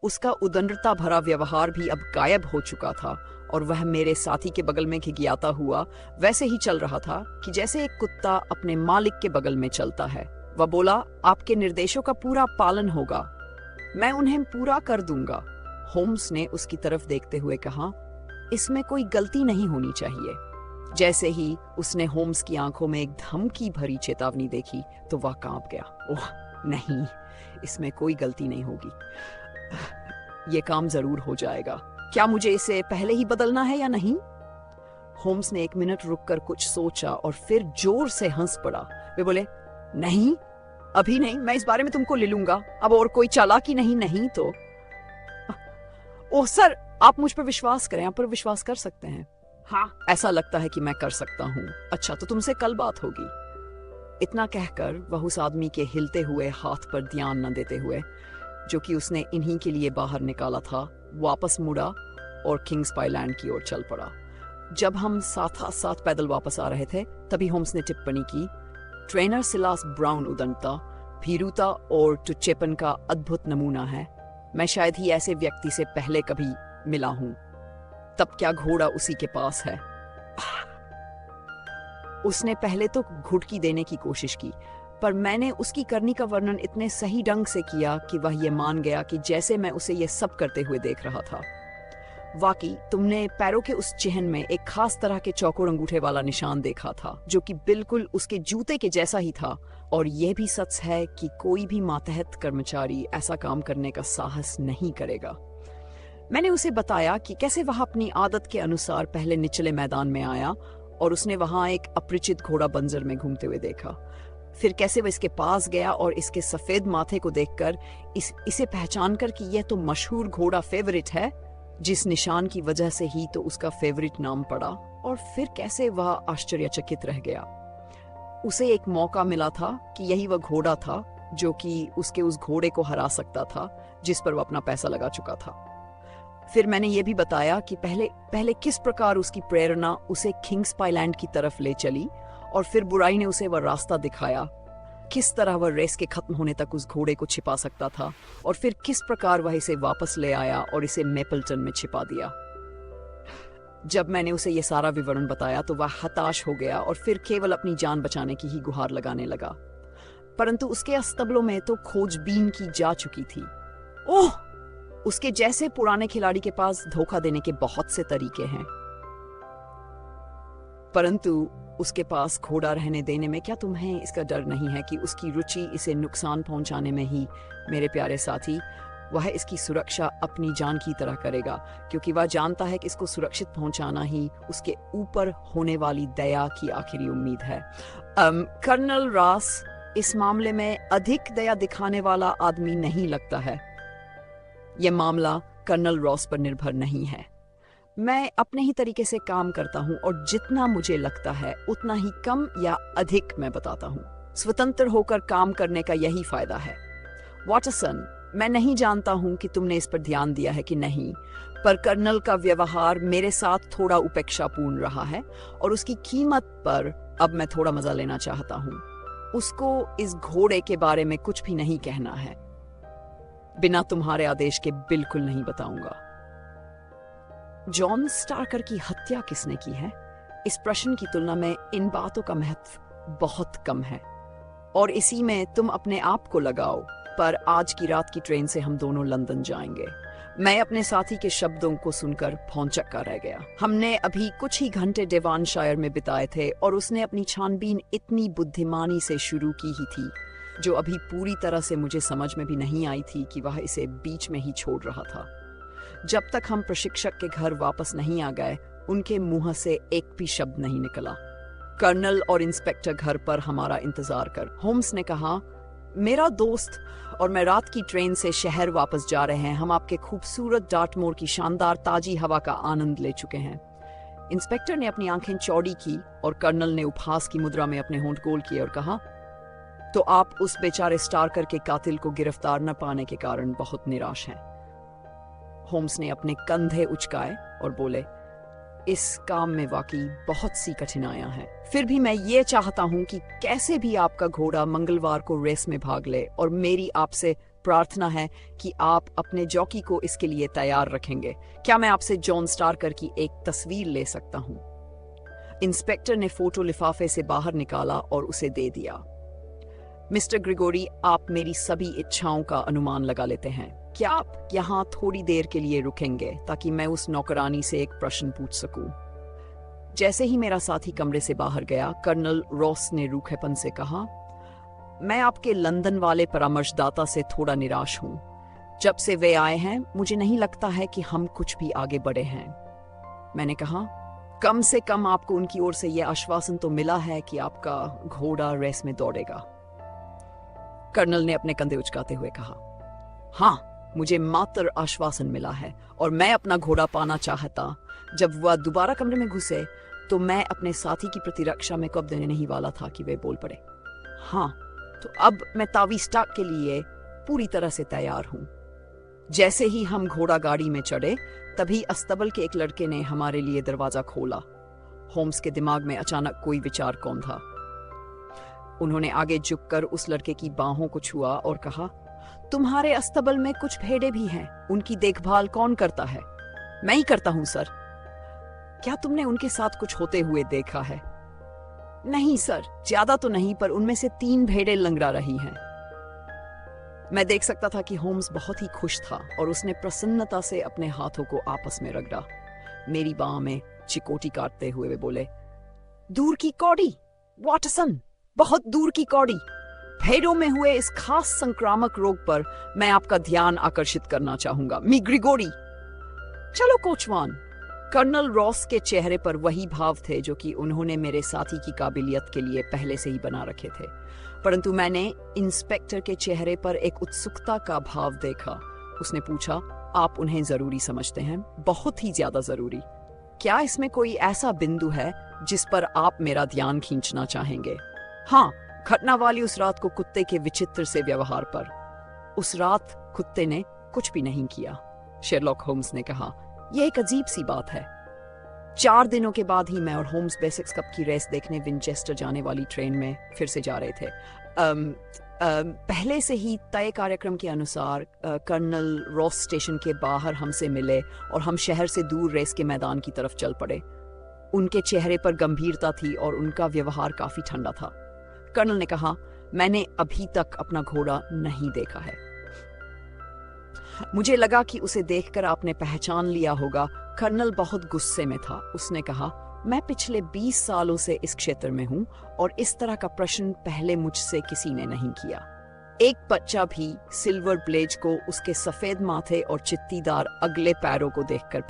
उसका उदंडता भरा व्यवहार भी अब गायब हो चुका था और वह मेरे साथी के बगल में घिघियाता हुआ वैसे ही चल रहा था कि जैसे एक कुत्ता अपने मालिक के बगल में चलता है। वह बोला, आपके निर्देशों का पूरा पालन होगा, मैं उन्हें पूरा कर दूंगा। होम्स ने उसकी तरफ देखते हुए कहा, इसमें कोई गलती नहीं होनी चाहिए। जैसे ही उसने होम्स की आंखों में एक धमकी भरी चेतावनी देखी तो वह कांप गया। ओह नहीं, इसमें कोई गलती नहीं होगी, ये काम जरूर हो जाएगा। क्या मुझे इसे पहले ही बदलना है या नहीं? होम्स ने 1 मिनट रुककर कुछ सोचा और फिर जोर से हंस पड़ा। वे बोले, नहीं, अभी नहीं, मैं इस बारे में तुमको ले लूंगा। अब और कोई चालाकी नहीं तो। ओह सर, आप मुझ पर विश्वास करें, आप पर विश्वास कर सकते हैं। हाँ, ऐसा लगता है कि मैं कर सकता हूँ। अच्छा, तो तुमसे कल बात होगी। इतना कहकर वह उस आदमी के हिलते हुए हाथ पर ध्यान न देते हुए, जो कि उसने इन्हीं के लिए बाहर निकाला था, वापस मुड़ा और किंग्स पाइलैंड की ओर चल पड़ा। जब हम साथ पैदल वापस आ रहे थे तभी होम्स ने टिप्पणी की, ट्रेनर सिलास ब्राउन उदंडता, भीरुता और टुच्चेपन का अद्भुत नमूना है। मैं शायद ही ऐसे व्यक्ति से पहले कभी मिला हूं। तब क्या घोड़ा उसी के पास है? उसने पहले तो घुटकी देने की कोशिश की, पर मैंने उसकी करनी का वर्णन इतने सही ढंग से किया कि वह यह मान गया कि जैसे मैं उसे यह सब करते हुए देख रहा था। वाकई तुमने पैरों के उस चिह्न में एक खास तरह के चौकोर अंगूठे वाला निशान देखा था, जो कि बिल्कुल उसके जूते के जैसा ही था। और यह भी सच है कि कोई भी मातहत कर्मचारी ऐसा काम करने का साहस नहीं करेगा। मैंने उसे बताया कि कैसे वह अपनी आदत के अनुसार पहले निचले मैदान में आया और उसने वहां एक अपरिचित घोड़ा बंजर में घूमते हुए देखा। फिर कैसे वह इसके पास गया और इसके सफेद माथे को देखकर इसे पहचान कर कि यह तो मशहूर घोड़ा फेवरेट है, जिस निशान की वजह से ही तो उसका फेवरेट नाम पड़ा। और फिर कैसे वह आश्चर्यचकित रह गया। उसे एक मौका मिला था कि यही वह घोड़ा था जो कि उसके उस घोड़े को हरा सकता था जिस पर वह अपना पैसा लगा चुका था। फिर मैंने ये भी बताया कि पहले किस प्रकार उसकी प्रेरणा उसे किंग्स पाइलैंड की तरफ ले चली और फिर बुराई ने उसे वह रास्ता दिखाया, किस तरह वह रेस के खत्म होने तक उस घोड़े को छिपा सकता था और फिर किस प्रकार वह इसे वापस ले आया और इसे मेपल्टन में छिपा दिया। जब मैंने उसे यह सारा विवरण बताया तो वह हताश हो गया और फिर केवल अपनी जान बचाने की ही गुहार लगाने लगा। परंतु उसके अस्तबलों में तो खोजबीन की जा चुकी थी। ओह, उसके जैसे पुराने खिलाड़ी के पास धोखा देने के बहुत से तरीके हैं, परंतु उसके पास घोड़ा रहने देने में क्या तुम्हें इसका डर नहीं है कि उसकी रुचि इसे नुकसान पहुंचाने में ही? मेरे प्यारे साथी, वह इसकी सुरक्षा अपनी जान की तरह करेगा, क्योंकि वह जानता है कि इसको सुरक्षित पहुंचाना ही उसके ऊपर होने वाली दया की आखिरी उम्मीद है। कर्नल रॉस इस मामले में अधिक दया दिखाने वाला आदमी नहीं लगता है। यह मामला कर्नल रॉस पर निर्भर नहीं है। मैं अपने ही तरीके से काम करता हूं और जितना मुझे लगता है उतना ही कम या अधिक मैं बताता हूं। स्वतंत्र होकर काम करने का यही फायदा है। वॉटसन, मैं नहीं जानता हूं कि तुमने इस पर ध्यान दिया है कि नहीं, पर कर्नल का व्यवहार मेरे साथ थोड़ा उपेक्षापूर्ण रहा है और उसकी कीमत पर अब मैं थोड़ा मजा लेना चाहता हूं। उसको इस घोड़े के बारे में कुछ भी नहीं कहना है। बिना तुम्हारे आदेश के बिल्कुल नहीं बताऊंगा। जॉन स्टार्कर की हत्या किसने की है? इस प्रश्न की तुलना में इन बातों का महत्व बहुत कम है और इसी में तुम अपने आप को लगाओ। पर आज की रात की ट्रेन से हम दोनों लंदन जाएंगे। मैं अपने साथी के शब्दों को सुनकर भौंचक्का रह गया। हमने अभी कुछ ही घंटे डेवानशायर में बिताए थे और उसने अपनी छानबीन इतनी बुद्धिमानी से शुरू की ही थी जो अभी पूरी तरह से मुझे समझ में भी नहीं आई थी कि वह इसे बीच में ही छोड़ रहा था। जब तक हम प्रशिक्षक के घर वापस नहीं आ गए, उनके मुंह से एक भी शब्द नहीं निकला। कर्नल और इंस्पेक्टर घर पर हमारा इंतजार कर। होम्स ने कहा, मेरा दोस्त और मैं रात की ट्रेन से शहर वापस जा रहे हैं। हम आपके खूबसूरत डार्टमोर की शानदार ताजी हवा का आनंद ले चुके हैं। इंस्पेक्टर ने अपनी आंखें चौड़ी की और कर्नल ने उपहास की मुद्रा में अपने होंठ गोल किए और कहा, तो आप उस बेचारे स्टार्कर के कातिल को गिरफ्तार न पाने के कारण बहुत निराश हैं। होम्स ने अपने कंधे उचकाए और बोले, इस काम में वाकई बहुत सी कठिनाइयां हैं। फिर भी मैं ये चाहता हूं कि कैसे भी आपका घोड़ा मंगलवार को रेस में भाग ले और मेरी आपसे प्रार्थना है कि आप अपने जॉकी को इसके लिए तैयार रखेंगे। क्या मैं आपसे जॉन स्टार्कर की एक तस्वीर ले सकता हूँ? इंस्पेक्टर ने फोटो लिफाफे से बाहर निकाला और उसे दे दिया। मिस्टर ग्रिगोरी, आप मेरी सभी इच्छाओं का अनुमान लगा लेते हैं। क्या आप यहाँ थोड़ी देर के लिए रुकेंगे ताकि मैं उस नौकरानी से एक प्रश्न पूछ सकूं? जैसे ही मेरा साथी कमरे से बाहर गया, कर्नल रॉस ने रूखेपन से कहा, मैं आपके लंदन वाले परामर्शदाता से थोड़ा निराश हूं। जब से वे आए हैं, मुझे नहीं लगता है कि हम कुछ भी आगे बढ़े हैं। मैंने कहा, कम से कम आपको उनकी ओर से यह आश्वासन तो मिला है कि आपका घोड़ा रेस में दौड़ेगा। कर्नल ने अपने कंधे उचकाते हुए कहा, हाँ, मुझे मात्र आश्वासन मिला है और मैं अपना घोड़ा पाना चाहता। जब वह दोबारा कमरे में घुसे तो मैं अपने साथी की प्रतिरक्षा में कब देने नहीं वाला था कि वे बोल पड़े, हाँ, तो अब मैं तावीस्टाक के लिए पूरी तरह से तैयार हूं। जैसे ही हम घोड़ा गाड़ी में चढ़े, तभी अस्तबल के एक लड़के ने हमारे लिए दरवाजा खोला। होम्स के दिमाग में अचानक कोई विचार कौन था। उन्होंने आगे झुककर उस लड़के की बाहों को छुआ और कहा, तुम्हारे अस्तबल में कुछ भेड़ें भी हैं, उनकी देखभाल कौन करता है? मैं ही करता हूं सर। क्या तुमने उनके साथ कुछ होते हुए देखा है? नहीं सर, ज्यादा तो नहीं, पर उनमें से 3 भेड़ें लंगड़ा रही हैं। मैं देख सकता था कि होम्स बहुत ही खुश था और उसने प्रसन्नता से अपने हाथों को आपस में रगड़ा। मेरी बाह में चिकोटी काटते हुए वे बोले, दूर की कौड़ी वाटसन, बहुत दूर की कौड़ी। भेड़ों में हुए इस खास संक्रामक रोग पर मैं आपका ध्यान आकर्षित करना चाहूंगा, मी ग्रिगोरी। चलो कोचवान। कर्नल रॉस के चेहरे पर वही भाव थे जो कि उन्होंने मेरे साथी की काबिलियत के लिए पहले से ही बना रखे थे, परंतु मैंने इंस्पेक्टर के चेहरे पर एक उत्सुकता का भाव देखा। उसने पूछा, आप उन्हें जरूरी समझते हैं? बहुत ही ज्यादा जरूरी। क्या इसमें कोई ऐसा बिंदु है जिस पर आप मेरा ध्यान खींचना चाहेंगे? हाँ, घटना वाली उस रात को कुत्ते के विचित्र से व्यवहार पर। उस रात कुत्ते ने कुछ भी नहीं किया, शेरलॉक होम्स ने कहा। यह एक अजीब सी बात है। 4 दिनों के बाद ही मैं और होम्स बेसिक्स कप की रेस देखने विंचेस्टर जाने वाली ट्रेन में फिर से जा रहे थे। पहले से ही तय कार्यक्रम के अनुसार कर्नल रॉस स्टेशन के बाहर हमसे मिले और हम शहर से दूर रेस के मैदान की तरफ चल पड़े। उनके चेहरे पर गंभीरता थी और उनका व्यवहार काफी ठंडा था। कर्नल ने कहा, मैंने अभी तक अपना घोड़ा नहीं देखा है। मुझे लगा कि उसे देखकर आपने पहचान लिया होगा। कर्नल बहुत गुस्से में था। उसने कहा, मैं पिछले 20 सालों से इस क्षेत्र में हूं और इस तरह का प्रश्न पहले मुझसे किसी ने नहीं किया। एक बच्चा भी सिल्वर ब्लेज को उसके सफेद माथे और चित्तीदार अगले पैरों को देखकर